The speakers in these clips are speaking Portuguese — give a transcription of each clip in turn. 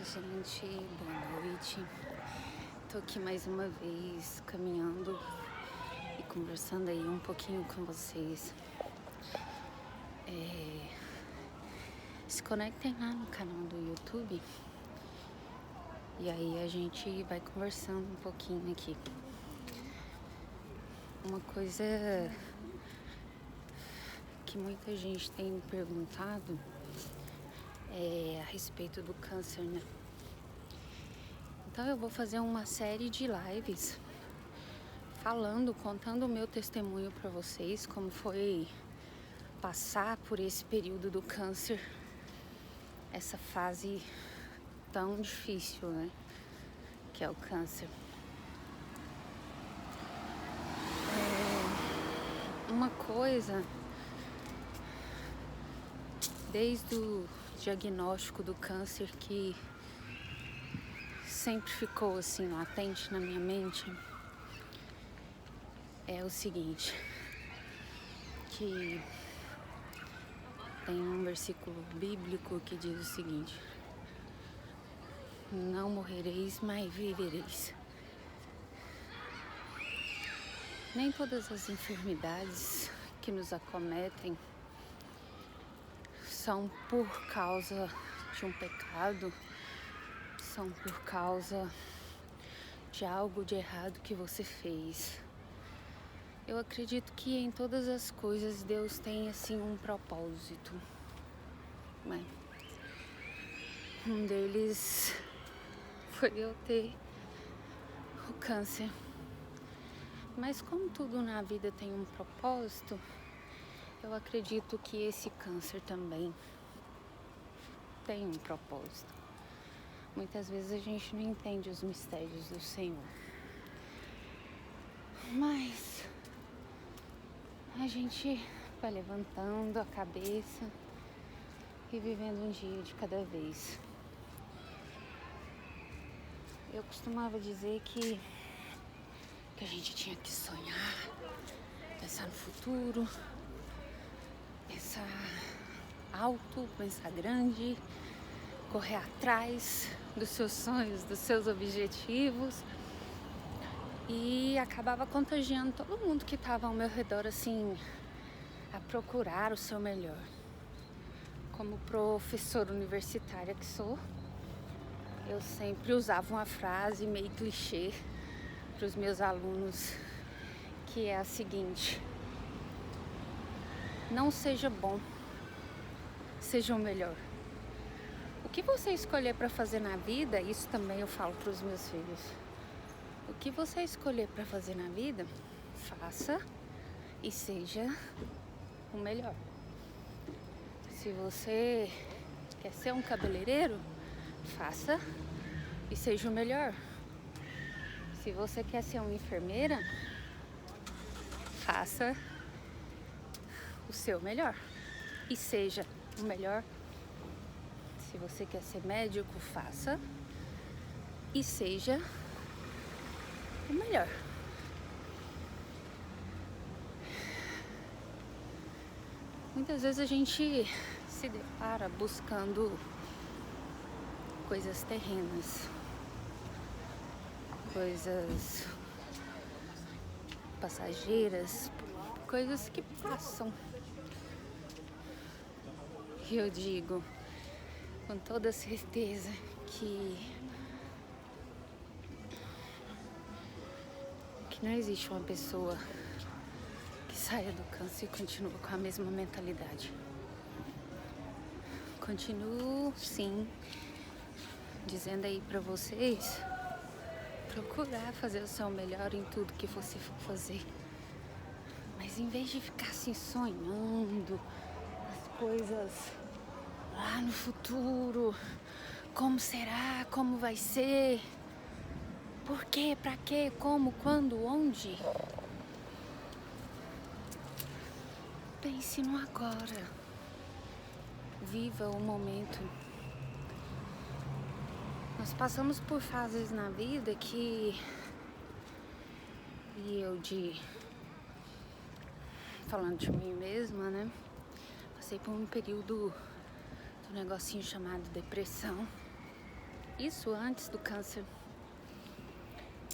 gente, boa noite. Tô aqui mais uma vez caminhando e conversando aí um pouquinho com vocês. Se conectem lá no canal do YouTube e aí a gente vai conversando um pouquinho aqui. Uma coisa que muita gente tem me perguntado é a respeito do câncer, né? Então eu vou fazer uma série de lives contando o meu testemunho para vocês, como foi passar por esse período do câncer, essa fase tão difícil, né? Que é o câncer. Uma coisa, desde o diagnóstico do câncer que sempre ficou assim latente na minha mente, é o seguinte, que tem um versículo bíblico que diz o seguinte: não morrereis, mas vivereis. Nem todas as enfermidades que nos acometem são por causa de um pecado, são por causa de algo de errado que você fez. Eu acredito que em todas as coisas Deus tem assim um propósito, né? Um deles foi eu ter o câncer. Mas como tudo na vida tem um propósito, eu acredito que esse câncer também tem um propósito. Muitas vezes a gente não entende os mistérios do Senhor, mas a gente vai levantando a cabeça e vivendo um dia de cada vez. Eu costumava dizer que a gente tinha que sonhar, pensar no futuro, pensar alto, pensar grande, correr atrás dos seus sonhos, dos seus objetivos, e acabava contagiando todo mundo que estava ao meu redor assim a procurar o seu melhor. Como professora universitária que sou, eu sempre usava uma frase meio clichê para os meus alunos, que é a seguinte: não seja bom, seja o melhor. O que você escolher para fazer na vida, isso também eu falo para os meus filhos, o que você escolher para fazer na vida, faça e seja o melhor. Se você quer ser um cabeleireiro, faça e seja o melhor. Se você quer ser uma enfermeira, faça o seu melhor e seja o melhor. Se você quer ser médico, faça e seja o melhor. Muitas vezes a gente se depara buscando coisas terrenas, coisas passageiras, coisas que passam. E eu digo com toda certeza que não existe uma pessoa que saia do câncer e continua com a mesma mentalidade. Continuo, sim, dizendo aí pra vocês, procurar fazer o seu melhor em tudo que você for fazer. Mas em vez de ficar assim sonhando as coisas lá no futuro, como será, como vai ser, por quê, pra quê, como, quando, onde, pense no agora. Viva o momento. Nós passamos por fases na vida que, falando de mim mesma, né? Passei por um período do negocinho chamado depressão. Isso antes do câncer.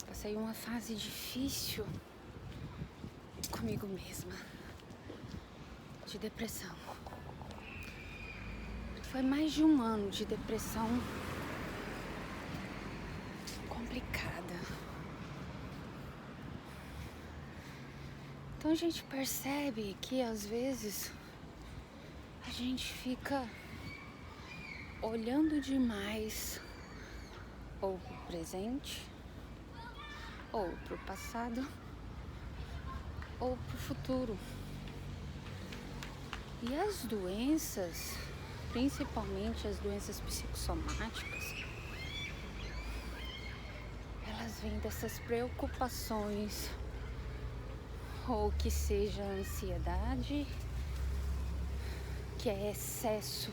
Passei uma fase difícil comigo mesma, de depressão. Foi mais de um ano de depressão complicada. Então a gente percebe que às vezes a gente fica olhando demais ou pro presente, ou pro passado, ou pro futuro. E as doenças, principalmente as doenças psicossomáticas, elas vêm dessas preocupações, ou que seja ansiedade, que é excesso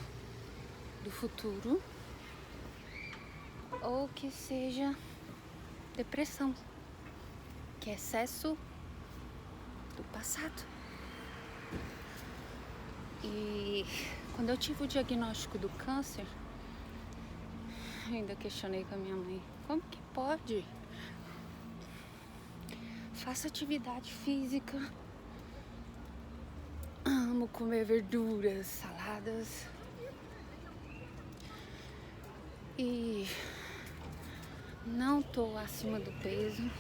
do futuro, ou que seja depressão, que é excesso do passado. E quando eu tive o diagnóstico do câncer, ainda questionei com a minha mãe, como que pode? Faço atividade física, amo comer verduras, saladas e não tô acima do peso.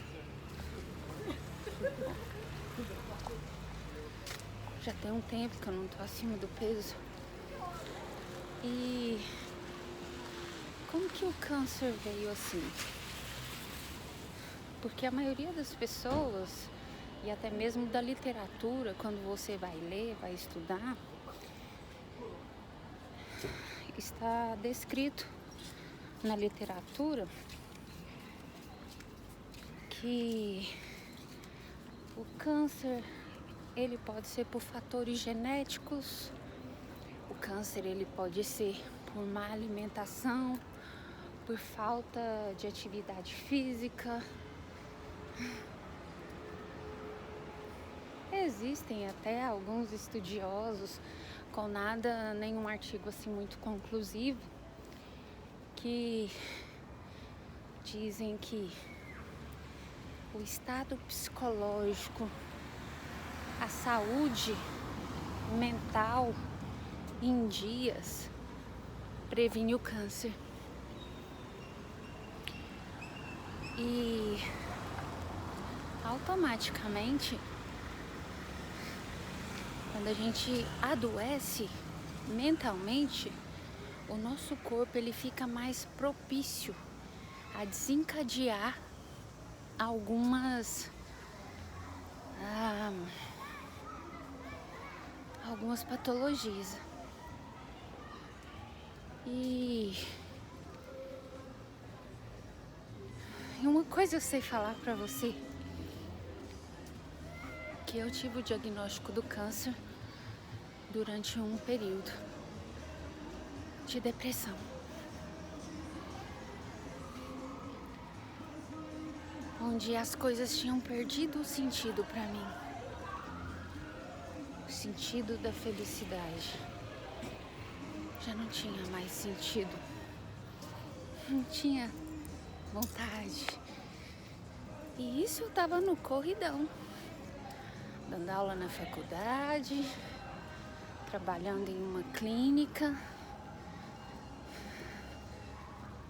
Já tem um tempo que eu não tô acima do peso. E como que o câncer veio assim? Porque a maioria das pessoas, e até mesmo da literatura, quando você vai ler, vai estudar, está descrito na literatura que o câncer, ele pode ser por fatores genéticos, o câncer ele pode ser por má alimentação, por falta de atividade física. Existem até alguns estudiosos, com nenhum artigo assim muito conclusivo, que dizem que o estado psicológico, a saúde mental em dias previne o câncer. E automaticamente, quando a gente adoece mentalmente, o nosso corpo ele fica mais propício a desencadear algumas patologias. E uma coisa eu sei falar pra você, que eu tive o diagnóstico do câncer durante um período de depressão. Onde as coisas tinham perdido o sentido pra mim. O sentido da felicidade já não tinha mais sentido. Não tinha vontade. E isso eu tava no corridão, dando aula na faculdade, trabalhando em uma clínica,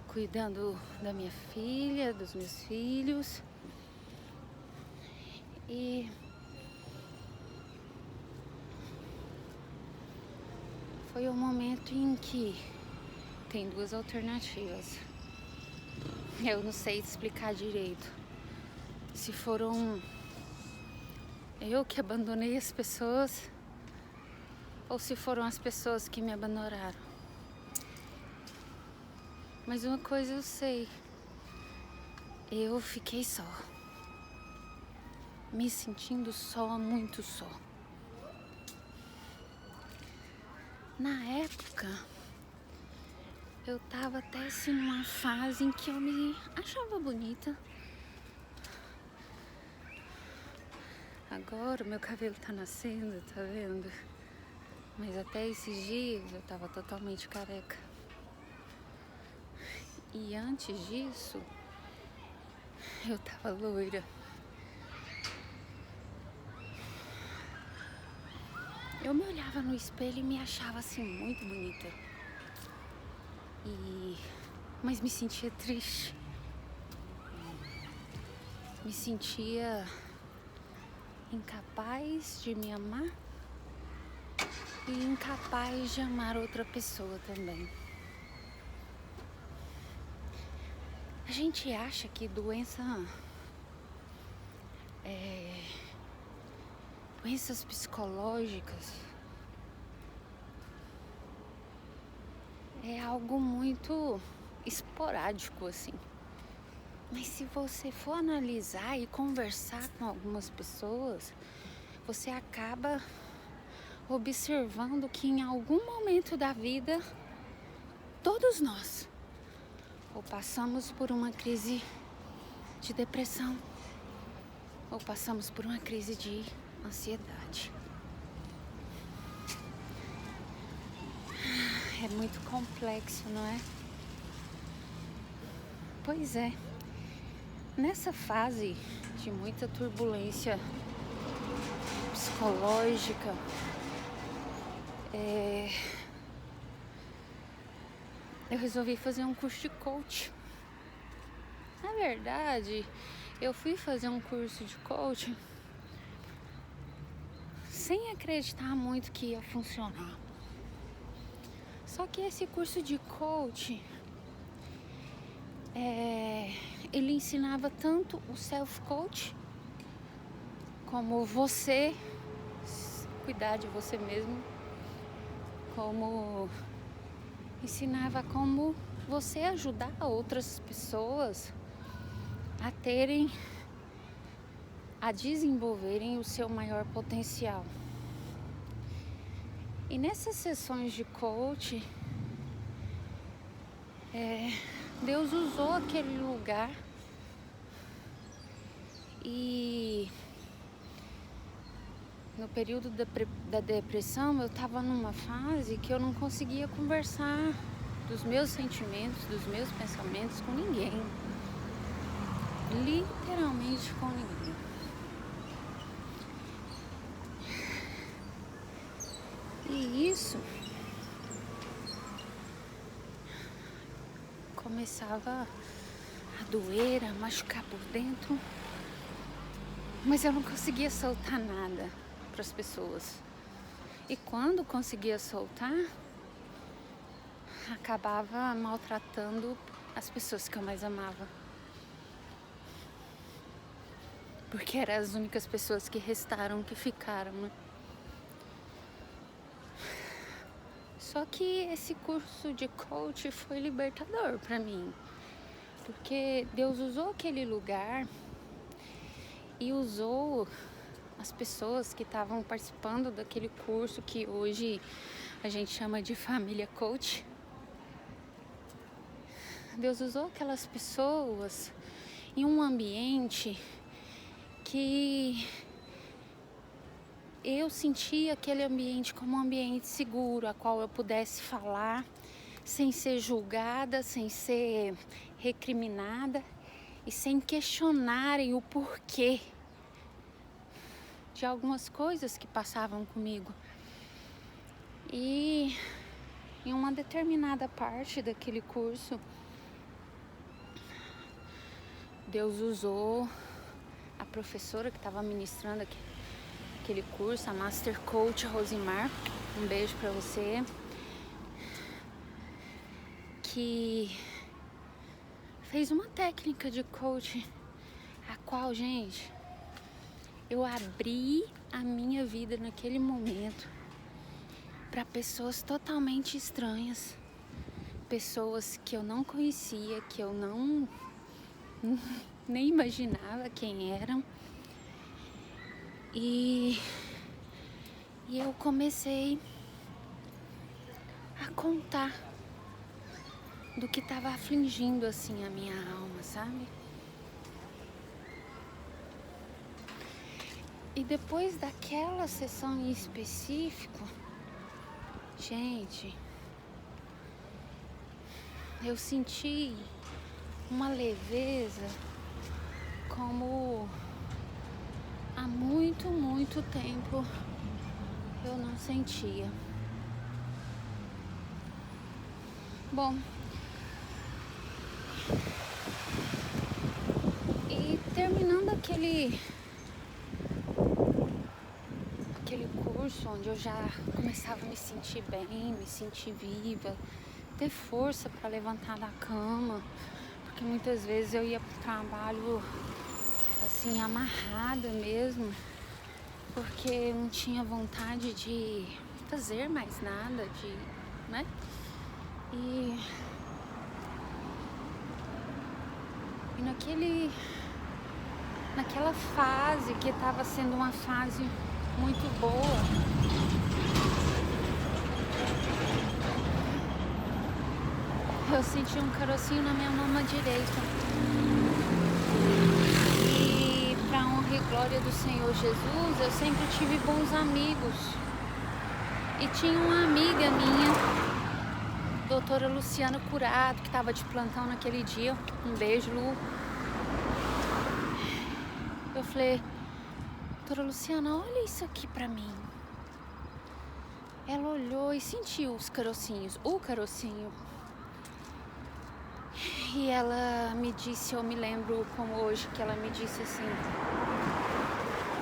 cuidando da minha filha, dos meus filhos. E foi um momento em que tem duas alternativas. Eu não sei explicar direito. Se foram eu que abandonei as pessoas ou se foram as pessoas que me abandonaram. Mas uma coisa eu sei, eu fiquei só, me sentindo só, muito só. Na época, eu tava até assim numa fase em que eu me achava bonita. Agora o meu cabelo tá nascendo, tá vendo? Mas até esses dias eu tava totalmente careca. E antes disso, eu tava loira. Eu me olhava no espelho e me achava assim muito bonita. Mas me sentia triste. Me sentia incapaz de me amar e incapaz de amar outra pessoa também. A gente acha que doenças psicológicas é algo muito esporádico, assim. Mas se você for analisar e conversar com algumas pessoas, você acaba observando que em algum momento da vida, todos nós ou passamos por uma crise de depressão, ou passamos por uma crise de ansiedade. É muito complexo, não é? Pois é. Nessa fase de muita turbulência psicológica, eu resolvi fazer um curso de coach. Na verdade, eu fui fazer um curso de coaching sem acreditar muito que ia funcionar. Só que esse curso de coaching, ele ensinava tanto o self-coach, como você cuidar de você mesmo, como ensinava como você ajudar outras pessoas a desenvolverem o seu maior potencial. E nessas sessões de coach, Deus usou aquele lugar e no período da depressão eu estava numa fase que eu não conseguia conversar dos meus sentimentos, dos meus pensamentos com ninguém. Literalmente com ninguém. E isso começava a doer, a machucar por dentro, mas eu não conseguia soltar nada para as pessoas. E quando conseguia soltar, acabava maltratando as pessoas que eu mais amava. Porque eram as únicas pessoas que restaram, que ficaram, né? Só que esse curso de coach foi libertador para mim. Porque Deus usou aquele lugar e usou as pessoas que estavam participando daquele curso que hoje a gente chama de família coach. Deus usou aquelas pessoas em um ambiente que eu sentia aquele ambiente como um ambiente seguro, a qual eu pudesse falar sem ser julgada, sem ser recriminada e sem questionarem o porquê de algumas coisas que passavam comigo. E em uma determinada parte daquele curso, Deus usou a professora que estava ministrando aquele curso, a Master Coach Rosimar, um beijo pra você, que fez uma técnica de coaching, a qual, gente, eu abri a minha vida naquele momento para pessoas totalmente estranhas, pessoas que eu não conhecia, que eu nem imaginava quem eram. E eu comecei a contar do que estava afligindo assim a minha alma, sabe? E depois daquela sessão em específico, gente, eu senti uma leveza como há muito, muito tempo eu não sentia. Bom, e terminando aquele curso onde eu já começava a me sentir bem, me sentir viva, ter força para levantar da cama, porque muitas vezes eu ia pro trabalho assim amarrada mesmo, porque não tinha vontade de fazer mais nada, né? E naquela fase que estava sendo uma fase muito boa, eu senti um carocinho na minha mama direita. E para honra e glória do Senhor Jesus, eu sempre tive bons amigos. E tinha uma amiga minha, doutora Luciana Curado, que estava de plantão naquele dia. Um beijo, Lu. Eu falei, doutora Luciana, olha isso aqui pra mim. Ela olhou e sentiu os carocinhos, o carocinho. E ela me disse, eu me lembro como hoje, que ela me disse assim,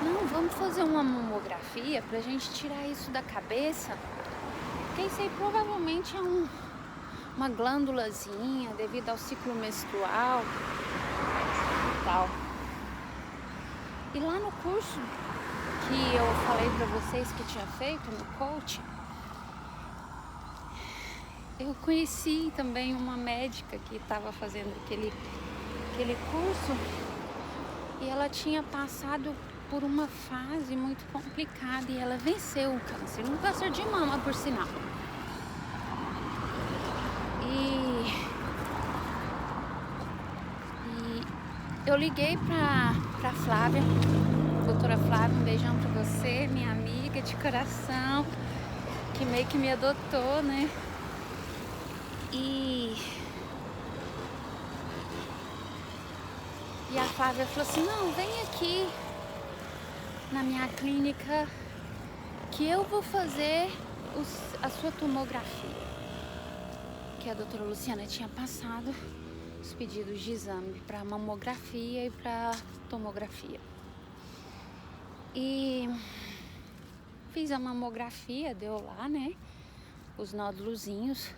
não, vamos fazer uma mamografia pra gente tirar isso da cabeça. Porque isso aí provavelmente é uma glândulazinha devido ao ciclo menstrual e tal. E lá no curso que eu falei pra vocês que tinha feito no coach, eu conheci também uma médica que estava fazendo aquele curso e ela tinha passado por uma fase muito complicada e ela venceu o câncer, um câncer de mama, por sinal. E eu liguei pra Flávia, doutora Flávia, um beijão pra você, minha amiga de coração, que meio que me adotou, né? E a Flávia falou assim, não, vem aqui na minha clínica que eu vou fazer a sua tomografia. Que a doutora Luciana tinha passado os pedidos de exame para mamografia e para tomografia. E fiz a mamografia, deu lá, né? Os nódulozinhos.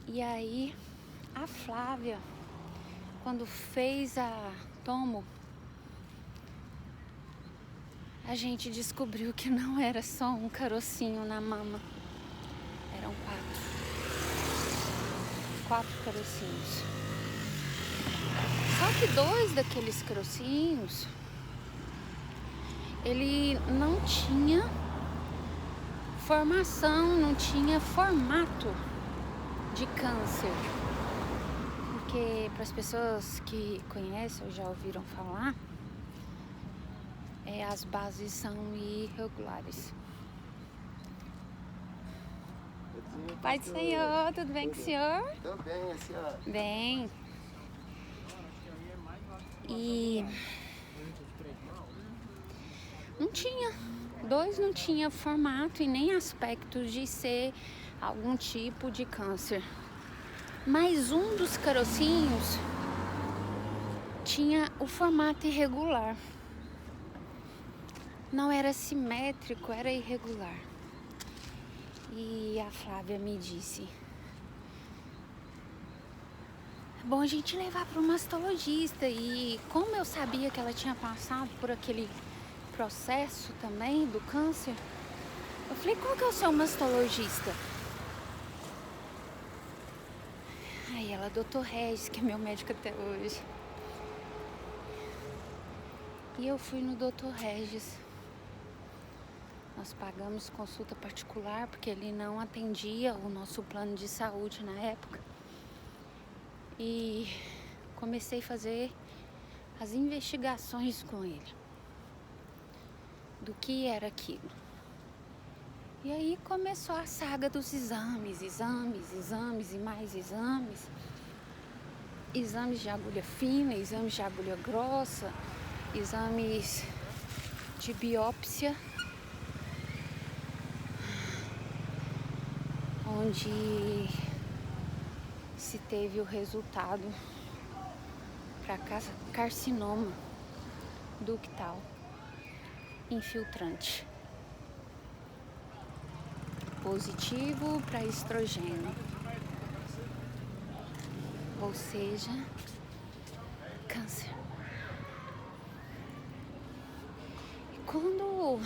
E aí a Flávia, quando fez a tomo, a gente descobriu que não era só um carocinho na mama. Eram 4 carocinhos. Só que 2 daqueles carocinhos, ele não tinha formação, não tinha formato de câncer. Porque para as pessoas que conhecem ou já ouviram falar, as bases são irregulares. Pai do Senhor, tudo bem com o senhor? Tudo bem, a senhora? Bem. E não tinha. 2 não tinha formato e nem aspecto de ser algum tipo de câncer. Mas um dos carocinhos tinha o formato irregular. Não era simétrico, era irregular. E a Flávia me disse, é bom a gente levar para o mastologista. E como eu sabia que ela tinha passado por aquele processo também do câncer, eu falei, qual que é o seu mastologista? Aí ela, doutor Regis, que é meu médico até hoje. E eu fui no doutor Regis. Nós pagamos consulta particular porque ele não atendia o nosso plano de saúde na época. E comecei a fazer as investigações com ele do que era aquilo. E aí começou a saga dos exames e mais exames. exames de agulha fina, exames de agulha grossa, exames de biópsia, onde se teve o resultado para carcinoma ductal infiltrante, positivo para estrogênio, ou seja, câncer. E quando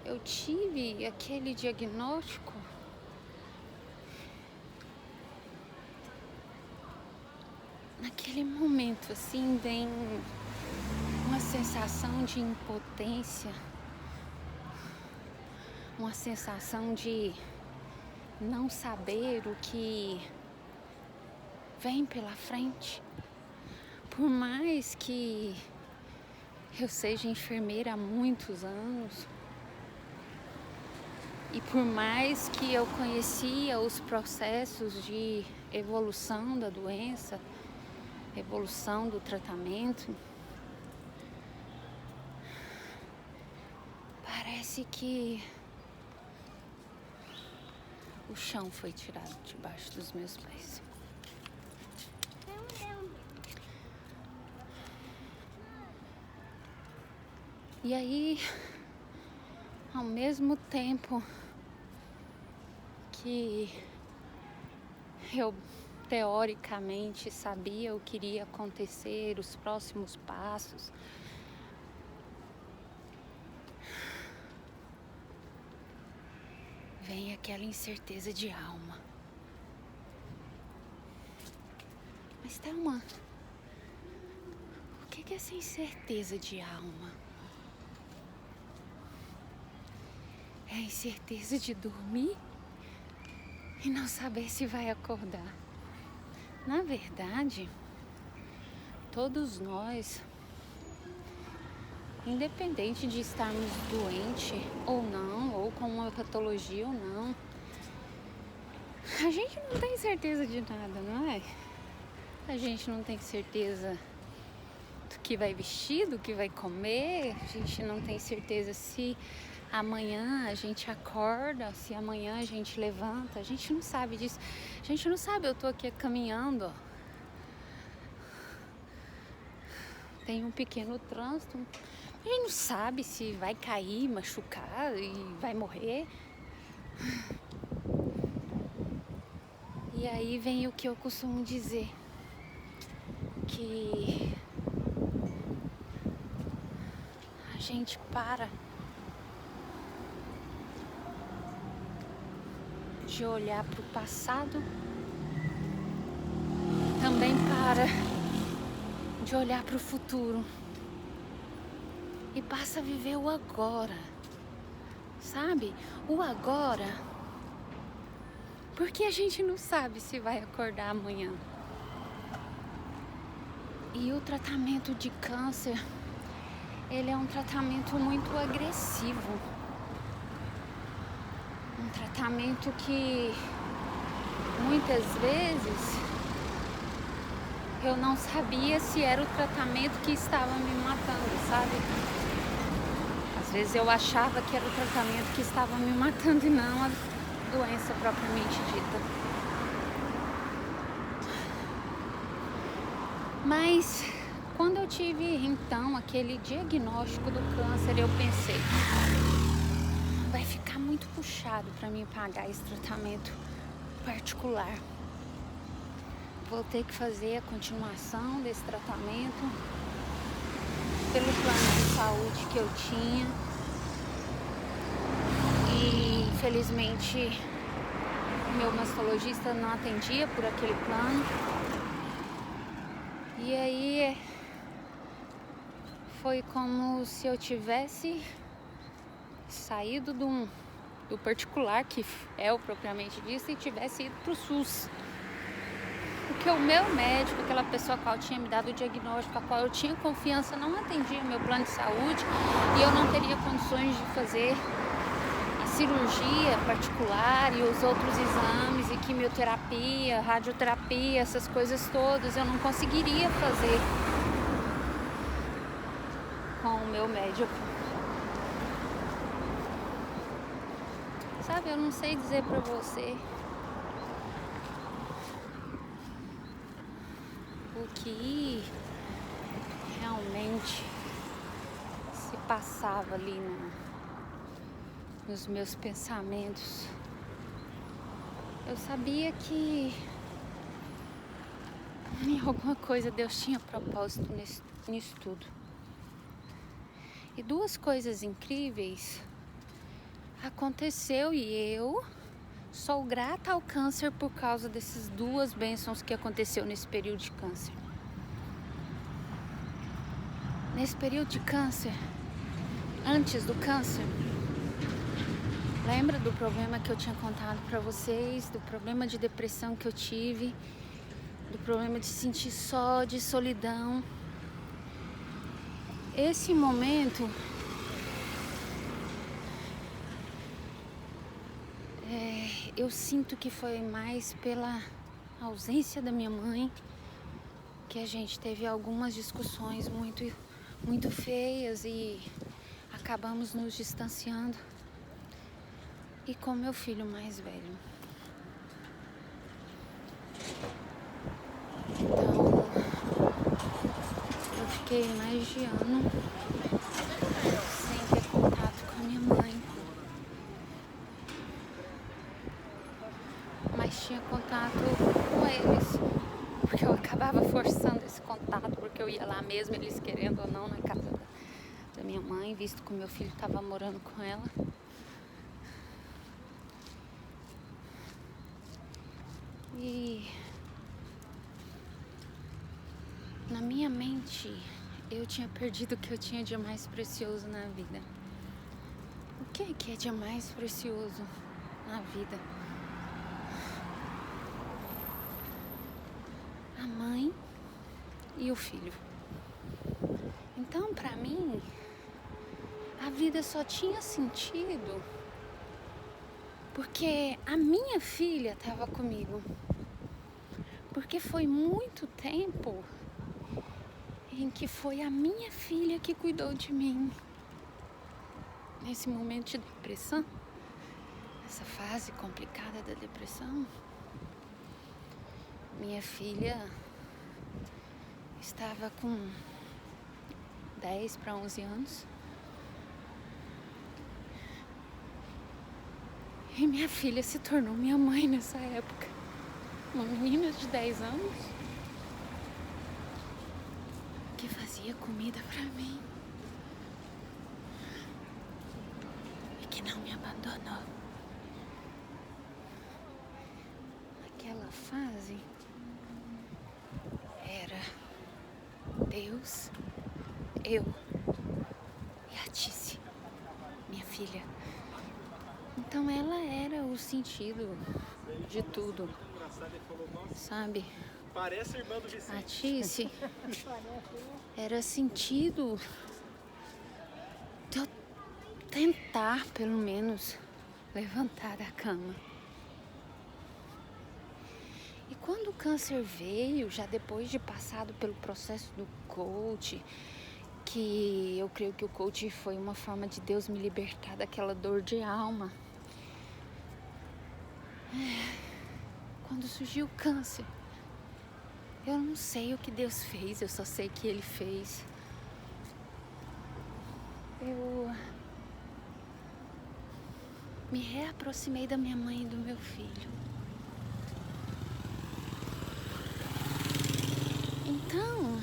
eu tive aquele diagnóstico, naquele momento assim vem uma sensação de impotência, uma sensação de não saber o que vem pela frente. Por mais que eu seja enfermeira há muitos anos, e por mais que eu conhecia os processos de evolução da doença, evolução do tratamento, parece que o chão foi tirado debaixo dos meus pés. E aí, ao mesmo tempo que eu teoricamente sabia o que iria acontecer, os próximos passos, vem aquela incerteza de alma. Mas Thelma, o que é essa incerteza de alma? É a incerteza de dormir e não saber se vai acordar. Na verdade, todos nós, independente de estarmos doentes ou não, ou com uma patologia ou não, a gente não tem certeza de nada, não é? A gente não tem certeza do que vai vestir, do que vai comer, a gente não tem certeza se amanhã a gente acorda, se amanhã a gente levanta, a gente não sabe disso. A gente não sabe, eu tô aqui caminhando, tem um pequeno trânsito, a gente não sabe se vai cair, machucar e vai morrer. E aí vem o que eu costumo dizer, que a gente para de olhar para o passado, também para de olhar para o futuro e passa a viver o agora, sabe? O agora, porque a gente não sabe se vai acordar amanhã. E o tratamento de câncer, ele é um tratamento muito agressivo. Um tratamento que muitas vezes eu não sabia se era o tratamento que estava me matando, sabe? Às vezes eu achava que era o tratamento que estava me matando e não a doença propriamente dita. Mas quando eu tive então aquele diagnóstico do câncer, eu pensei, vai ficar muito puxado para mim pagar esse tratamento particular. Vou ter que fazer a continuação desse tratamento pelo plano de saúde que eu tinha. E infelizmente meu mastologista não atendia por aquele plano. E aí foi como se eu tivesse saído do particular, que é o propriamente dito, e tivesse ido pro SUS. Porque o meu médico, aquela pessoa a qual tinha me dado o diagnóstico, a qual eu tinha confiança, não atendia meu plano de saúde e eu não teria condições de fazer a cirurgia particular e os outros exames e quimioterapia, radioterapia, essas coisas todas, eu não conseguiria fazer com o meu médico. Sabe, eu não sei dizer pra você o que realmente se passava ali nos meus pensamentos. Eu sabia que em alguma coisa Deus tinha propósito nisso tudo. E duas coisas incríveis aconteceu e eu sou grata ao câncer por causa dessas duas bênçãos que aconteceu nesse período de câncer. Nesse período de câncer, antes do câncer, lembra do problema que eu tinha contado pra vocês, do problema de depressão que eu tive, do problema de sentir só, de solidão. Esse momento eu sinto que foi mais pela ausência da minha mãe, que a gente teve algumas discussões muito feias e acabamos nos distanciando, e com meu filho mais velho. Então, eu fiquei mais de ano sem ter contato com a minha mãe, mas tinha contato com eles, porque eu acabava forçando esse contato, porque eu ia lá mesmo, eles querendo ou não, na casa da minha mãe, visto que o meu filho estava morando com ela. E na minha mente eu tinha perdido o que eu tinha de mais precioso na vida. O que é de mais precioso na vida? A mãe e o filho. Então, pra mim, a vida só tinha sentido porque a minha filha estava comigo. Porque foi muito tempo em que foi a minha filha que cuidou de mim. Nesse momento de depressão, essa fase complicada da depressão, minha filha estava com 10 para 11 anos. E minha filha se tornou minha mãe nessa época. Uma menina de 10 anos que fazia comida pra mim e que não me abandonou. Naquela fase era Deus, eu e a Tice, minha filha. Então ela era o sentido de tudo, sabe? Parece a irmã do Vicente. A Tice era sentido de eu tentar, pelo menos, levantar da cama. E quando o câncer veio, já depois de passado pelo processo do coach, que eu creio que o coach foi uma forma de Deus me libertar daquela dor de alma. Quando surgiu o câncer, eu não sei o que Deus fez, eu só sei que Ele fez. Eu me reaproximei da minha mãe e do meu filho. Então,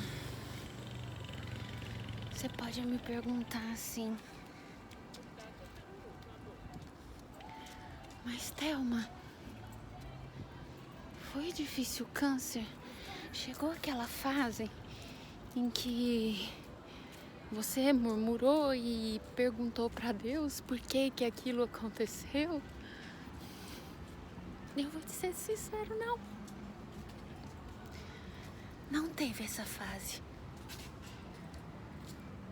você pode me perguntar assim: mas Thelma, foi difícil o câncer? Chegou aquela fase em que você murmurou e perguntou pra Deus por que aquilo aconteceu? Eu vou te ser sincero, não. Não teve essa fase.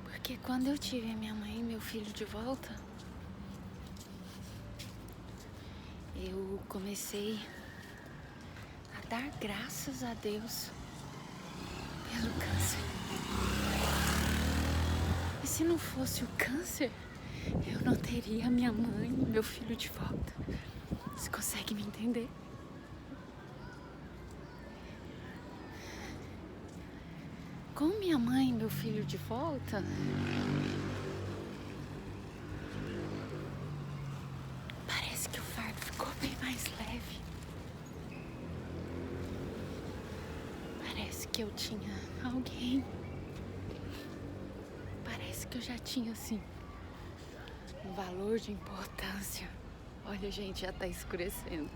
Porque quando eu tive a minha mãe e meu filho de volta, eu comecei a dar graças a Deus pelo câncer. E se não fosse o câncer, eu não teria minha mãe e meu filho de volta. Você consegue me entender? Com minha mãe e meu filho de volta, parece que o fardo ficou bem mais leve. Parece que eu tinha alguém. Parece que eu já tinha, assim, um valor de importância. Olha, gente, já tá escurecendo.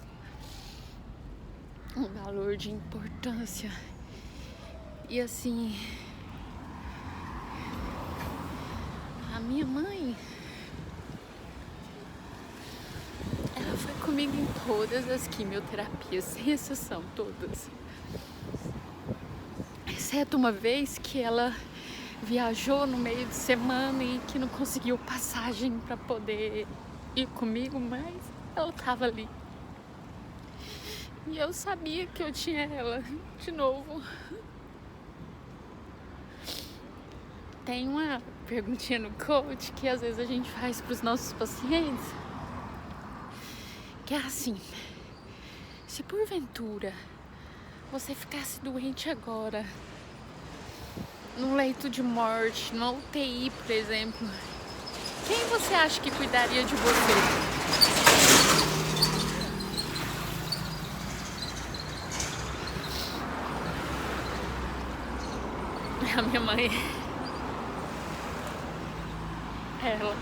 Um valor de importância. E assim, a minha mãe, ela foi comigo em todas as quimioterapias, sem exceção, todas. Exceto uma vez que ela viajou no meio de semana e que não conseguiu passagem para poder ir comigo, mas ela tava ali. E eu sabia que eu tinha ela de novo. Tem uma perguntinha no coach que às vezes a gente faz para os nossos pacientes, que é assim: se porventura você ficasse doente agora, num leito de morte, numa UTI, por exemplo, quem você acha que cuidaria de você? A minha mãe. Ela.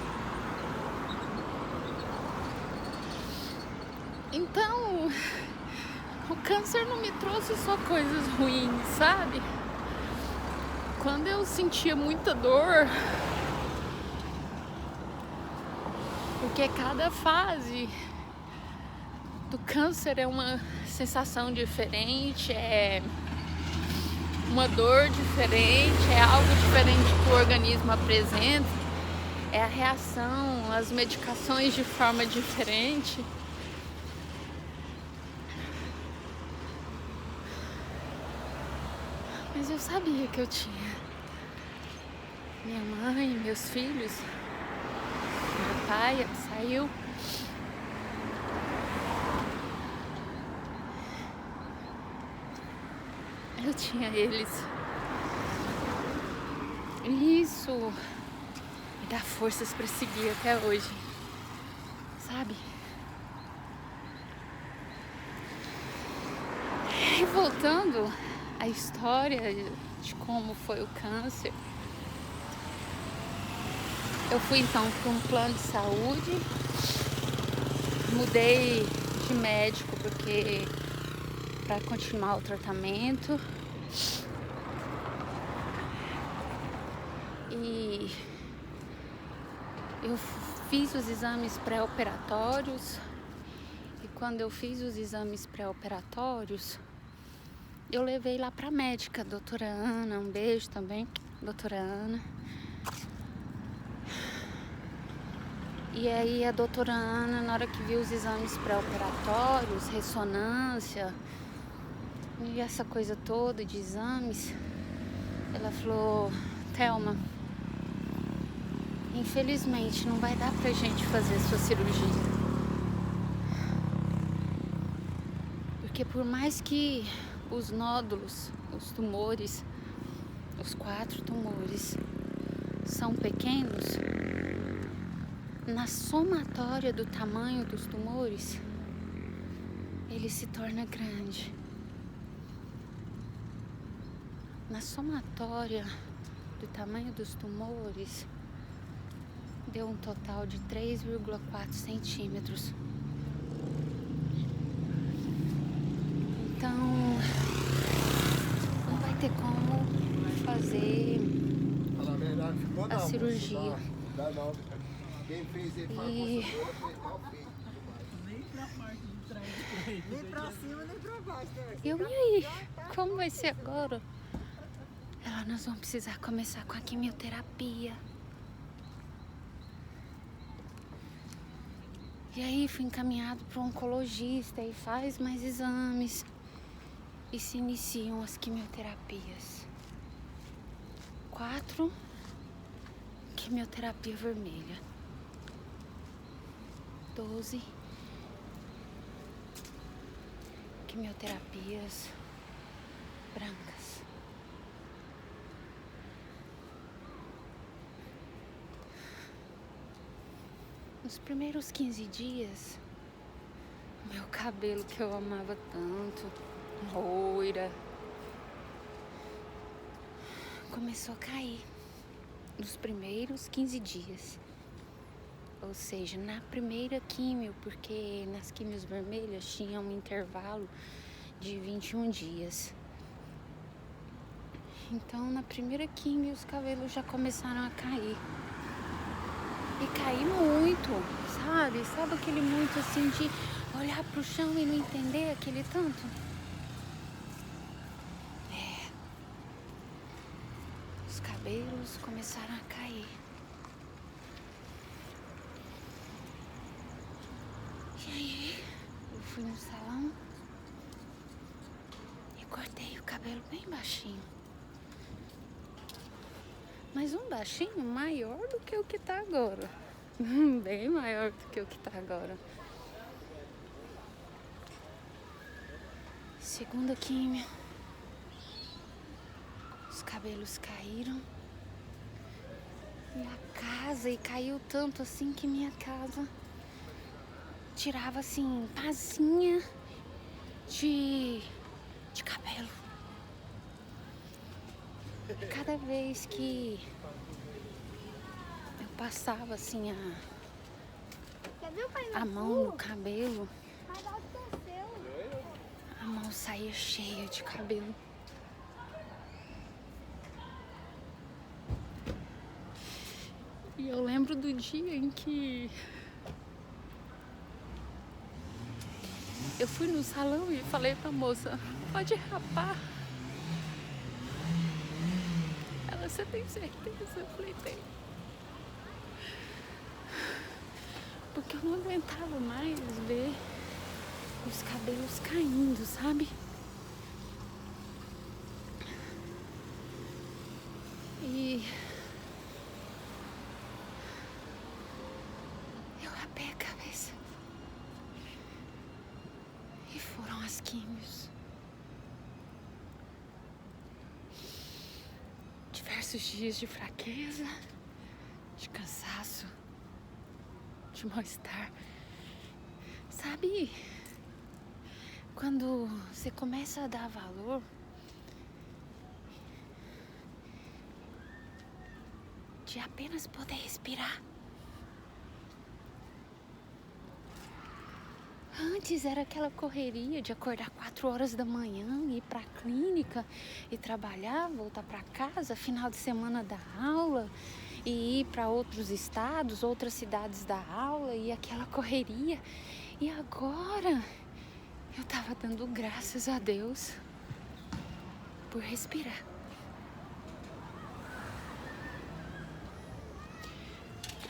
Então, o câncer não me trouxe só coisas ruins, sabe? Quando eu sentia muita dor, porque cada fase do câncer é uma sensação diferente, é uma dor diferente, é algo diferente que o organismo apresenta. É a reação, as medicações de forma diferente. Mas eu sabia que eu tinha minha mãe, meus filhos, meu pai saiu. Eu tinha eles. E isso me dá forças para seguir até hoje, sabe? E voltando à história de como foi o câncer, eu fui então para um plano de saúde, mudei de médico porque para continuar o tratamento. E eu fiz os exames pré-operatórios. E quando eu fiz os exames pré-operatórios, eu levei lá pra médica, doutora Ana, um beijo também, doutora Ana. E aí a doutora Ana, na hora que viu os exames pré-operatórios, ressonância e essa coisa toda de exames, ela falou: Thelma, infelizmente não vai dar pra gente fazer sua cirurgia. Porque por mais que os nódulos, os tumores, os 4 tumores são pequenos, na somatória do tamanho dos tumores, ele se torna grande. Na somatória do tamanho dos tumores, deu um total de 3,4 centímetros. Então, não vai ter como fazer a cirurgia. E nem pra cima, nem pra baixo. e aí, como vai ser agora? Nós vamos precisar começar com a quimioterapia. E aí fui encaminhado para um oncologista e faz mais exames e se iniciam as quimioterapias. 4 quimioterapia vermelha, 12 quimioterapias brancas. Nos primeiros 15 dias, meu cabelo que eu amava tanto, loira, começou a cair nos primeiros 15 dias. Ou seja, na primeira químio, porque nas químios vermelhas tinha um intervalo de 21 dias. Então, na primeira químio, os cabelos já começaram a cair. E cair muito, sabe? Sabe aquele muito assim de olhar pro chão e não entender aquele tanto? Os cabelos começaram a cair. E aí, eu fui no salão e cortei o cabelo bem baixinho. Mas um baixinho maior do que o que tá agora. Bem maior do que o que tá agora. Segunda químio. Os cabelos caíram. E a casa, e caiu tanto assim que minha casa tirava assim, pazinha de cabelo. Cada vez que eu passava assim a mão no cabelo, a mão saía cheia de cabelo. E eu lembro do dia em que eu fui no salão e falei pra moça, pode rapar. Ela, você tem certeza? Eu falei, tenho. Porque eu não aguentava mais ver os cabelos caindo, sabe? E eu rapei a cabeça. E foram as químios. Diversos dias de fraqueza, de cansaço, de mal-estar. Sabe, quando você começa a dar valor de apenas poder respirar. Antes era aquela correria de acordar 4 horas da manhã, ir pra clínica e trabalhar, voltar pra casa, final de semana dar aula e ir para outros estados, outras cidades dar aula e aquela correria. E agora eu tava dando graças a Deus por respirar.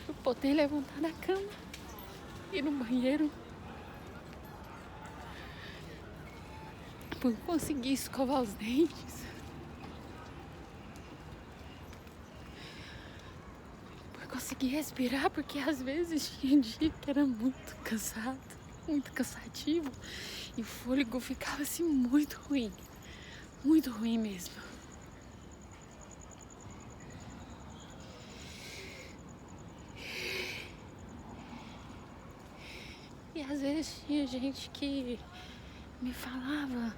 Por poder levantar da cama, ir no banheiro, por conseguir escovar os dentes, por conseguir respirar, porque às vezes tinha dia que era muito cansado, muito cansativo, e o fôlego ficava assim muito ruim mesmo. E às vezes tinha gente que me falava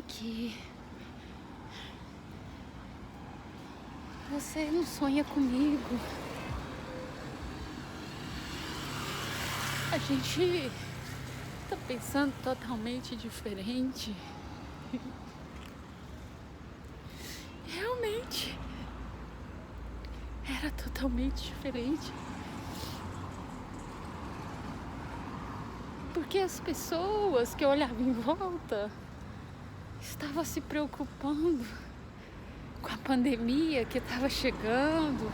que você não sonha comigo. A gente tá pensando totalmente diferente. Realmente era totalmente diferente. Porque as pessoas que eu olhava em volta estavam se preocupando com a pandemia que estava chegando,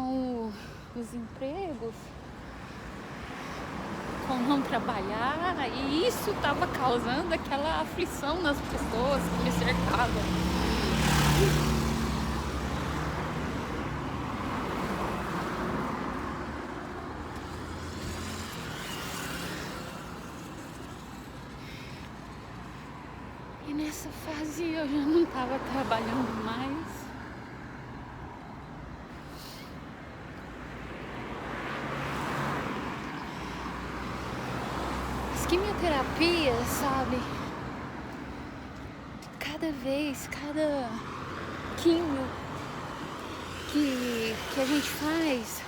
com os empregos, com não trabalhar, e isso estava causando aquela aflição nas pessoas que me cercavam. E nessa fase eu já não estava trabalhando mais. As quimioterapias, sabe? Cada vez, cada quimio que a gente faz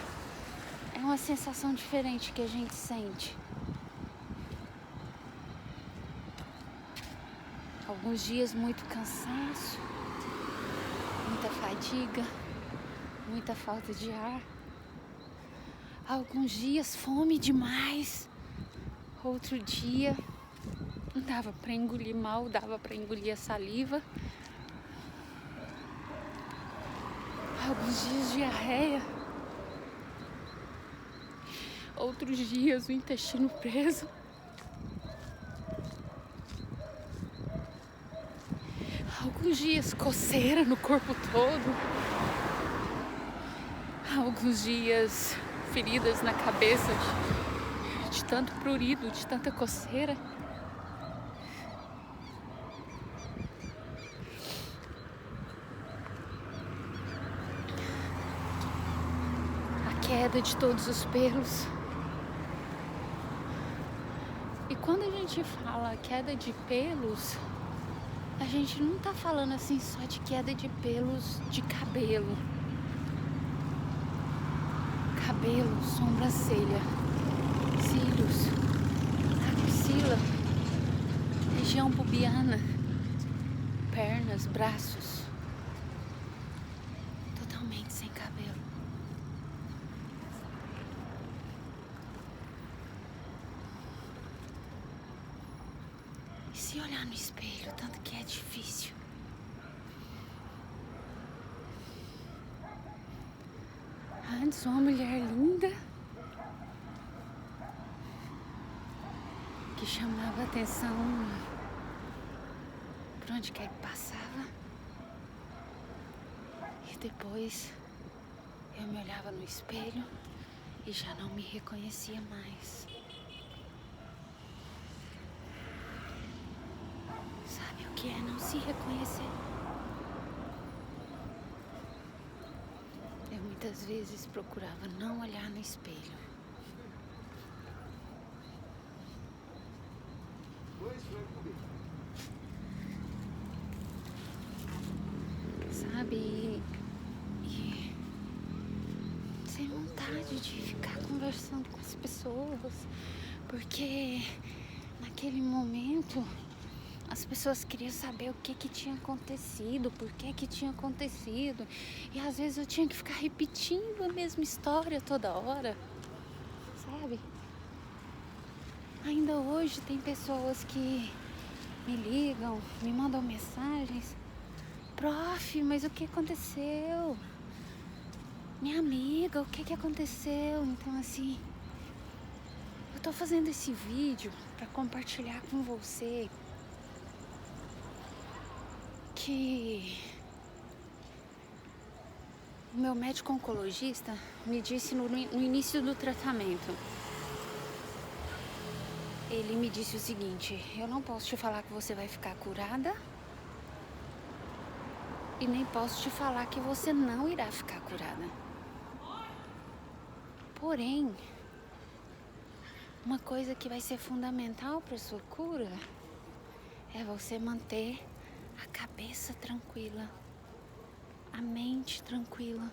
é uma sensação diferente que a gente sente. Alguns dias muito cansaço, muita fadiga, muita falta de ar. Alguns dias fome demais. Outro dia dava para engolir mal, dava para engolir a saliva. Alguns dias diarreia. Outros dias o intestino preso. Alguns dias coceira no corpo todo. Alguns dias feridas na cabeça de tanto prurido, de tanta coceira. A queda de todos os pelos. E quando a gente fala queda de pelos, a gente não tá falando assim só de queda de pelos de cabelo. Cabelo, sobrancelha, cílios, axila, região pubiana, pernas, braços, totalmente sem cabelo. E se olhar no espelho, tanto que é difícil. Antes, uma mulher linda que chamava atenção por onde quer que passava. E depois eu me olhava no espelho e já não me reconhecia mais. Sabe o que é não se reconhecer? Eu muitas vezes procurava não olhar no espelho. Sabe? E sem vontade de ficar conversando com as pessoas, porque naquele momento as pessoas queriam saber o que tinha acontecido, por que tinha acontecido. E às vezes eu tinha que ficar repetindo a mesma história toda hora, sabe? Ainda hoje tem pessoas que me ligam, me mandam mensagens. Prof, mas o que aconteceu? Minha amiga, o que aconteceu? Então assim, eu tô fazendo esse vídeo pra compartilhar com você que o meu médico oncologista me disse no início do tratamento. Ele me disse o seguinte: eu não posso te falar que você vai ficar curada e nem posso te falar que você não irá ficar curada. Porém, uma coisa que vai ser fundamental para sua cura é você manter a cabeça tranquila, a mente tranquila.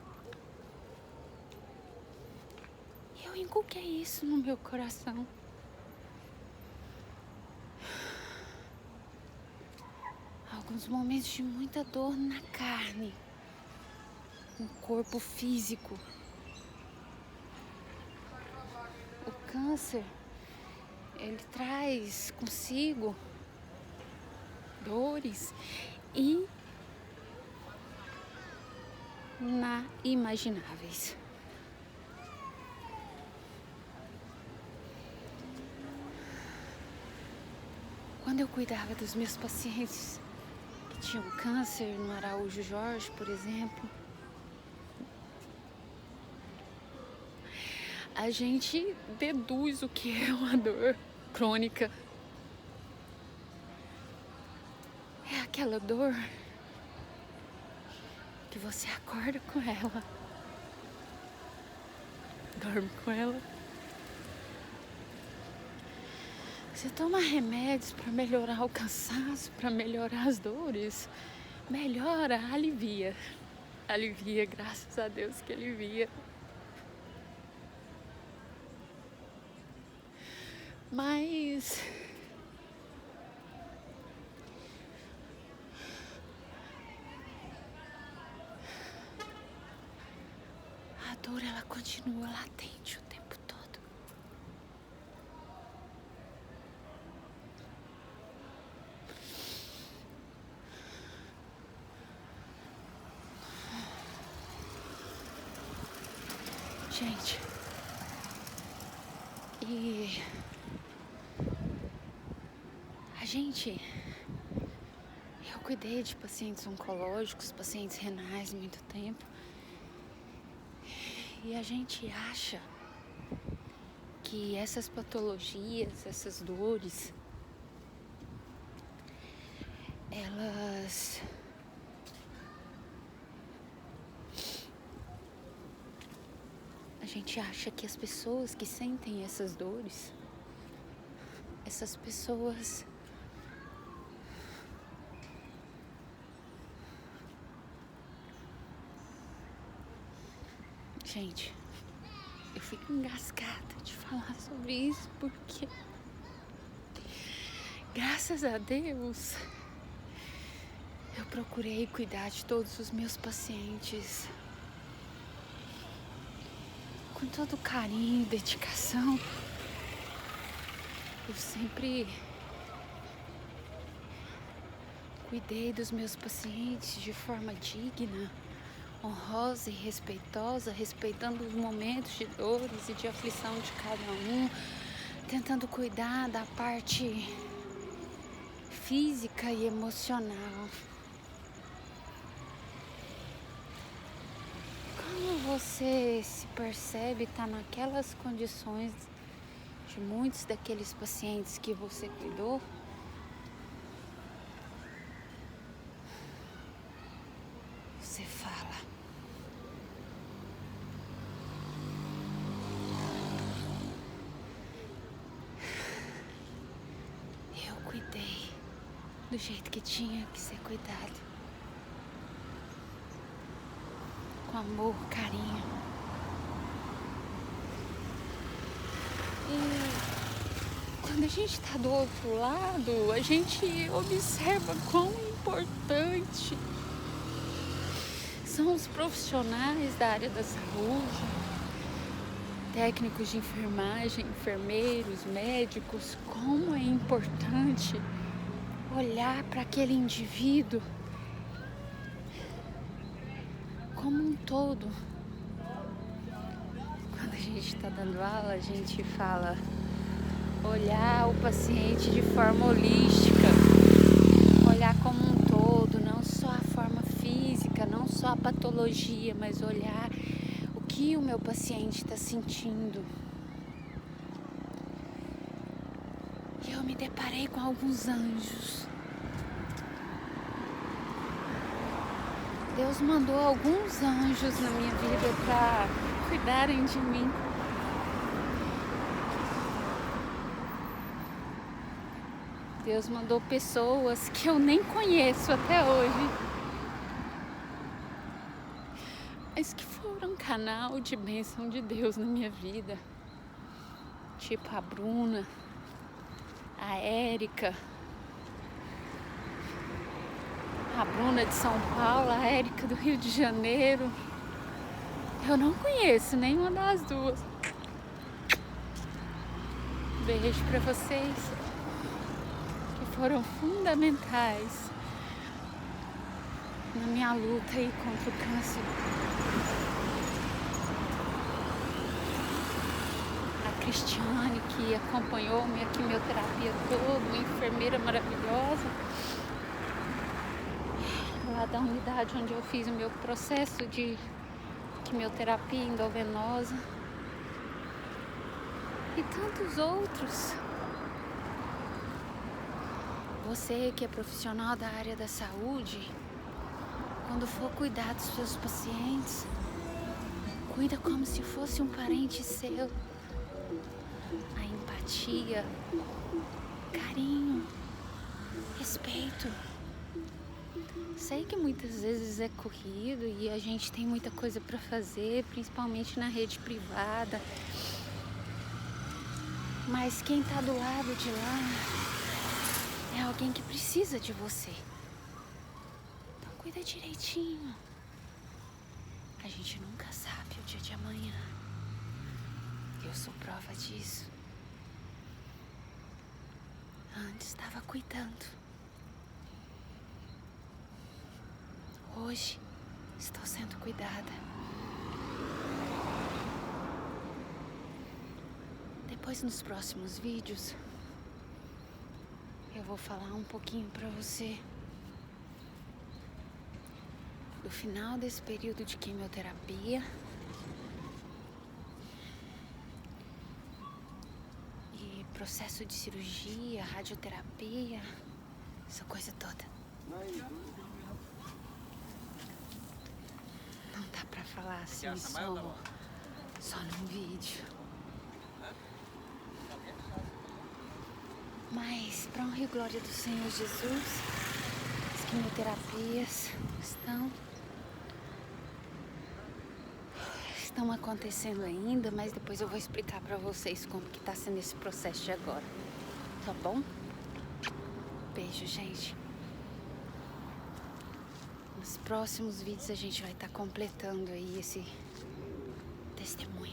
E eu inculquei isso no meu coração. Alguns momentos de muita dor na carne, no corpo físico. O câncer, ele traz consigo dores inimagináveis. Quando eu cuidava dos meus pacientes que tinham câncer no Araújo Jorge, por exemplo, a gente deduz o que é uma dor crônica. É aquela dor que você acorda com ela, dorme com ela. Você toma remédios para melhorar o cansaço, para melhorar as dores. Melhora, alivia. Alivia, graças a Deus que alivia. Mas a dor, ela continua latente o tempo todo. Gente, e eu cuidei de pacientes oncológicos, pacientes renais muito tempo. E a gente acha que essas patologias, essas dores, a gente acha que as pessoas que sentem essas dores, essas pessoas Gente, eu fico engasgada de falar sobre isso porque, graças a Deus, eu procurei cuidar de todos os meus pacientes com todo carinho e dedicação. Eu sempre cuidei dos meus pacientes de forma digna, honrosa e respeitosa, respeitando os momentos de dores e de aflição de cada um, tentando cuidar da parte física e emocional. Quando você se percebe estar naquelas condições de muitos daqueles pacientes que você cuidou, você fala: eu cuidei do jeito que tinha que ser cuidado, com amor, carinho. E quando a gente está do outro lado, a gente observa quão importante são os profissionais da área da saúde, técnicos de enfermagem, enfermeiros, médicos, como é importante olhar para aquele indivíduo como um todo. Quando a gente está dando aula, a gente fala olhar o paciente de forma holística, olhar como um todo, não só a forma física, não só a patologia, mas olhar o que o meu paciente está sentindo. E eu me deparei com alguns anjos. Deus mandou alguns anjos na minha vida para cuidarem de mim. Deus mandou pessoas que eu nem conheço até hoje, mas que foram um canal de bênção de Deus na minha vida. Tipo a Bruna, a Érica, a Bruna de São Paulo, a Érica do Rio de Janeiro. Eu não conheço nenhuma das duas. Beijo pra vocês, que foram fundamentais na minha luta aí contra o câncer. A Cristiane, que acompanhou minha quimioterapia toda, uma enfermeira maravilhosa, lá da unidade onde eu fiz o meu processo de quimioterapia endovenosa, e tantos outros. Você que é profissional da área da saúde, quando for cuidar dos seus pacientes, cuida como se fosse um parente seu. A empatia, carinho, respeito. Sei que muitas vezes é corrido e a gente tem muita coisa para fazer, principalmente na rede privada. Mas quem tá do lado de lá é alguém que precisa de você. Então cuida direitinho. A gente nunca sabe o dia de amanhã. Eu sou prova disso. Antes estava cuidando. Hoje estou sendo cuidada. Depois, nos próximos vídeos, eu vou falar um pouquinho pra você do final desse período de quimioterapia e processo de cirurgia, radioterapia, essa coisa toda. Não dá pra falar assim só num vídeo. Mas, para honra e glória do Senhor Jesus, as quimioterapias estão acontecendo ainda, mas depois eu vou explicar para vocês como que tá sendo esse processo de agora, tá bom? Beijo, gente. Nos próximos vídeos a gente vai estar completando aí esse testemunho.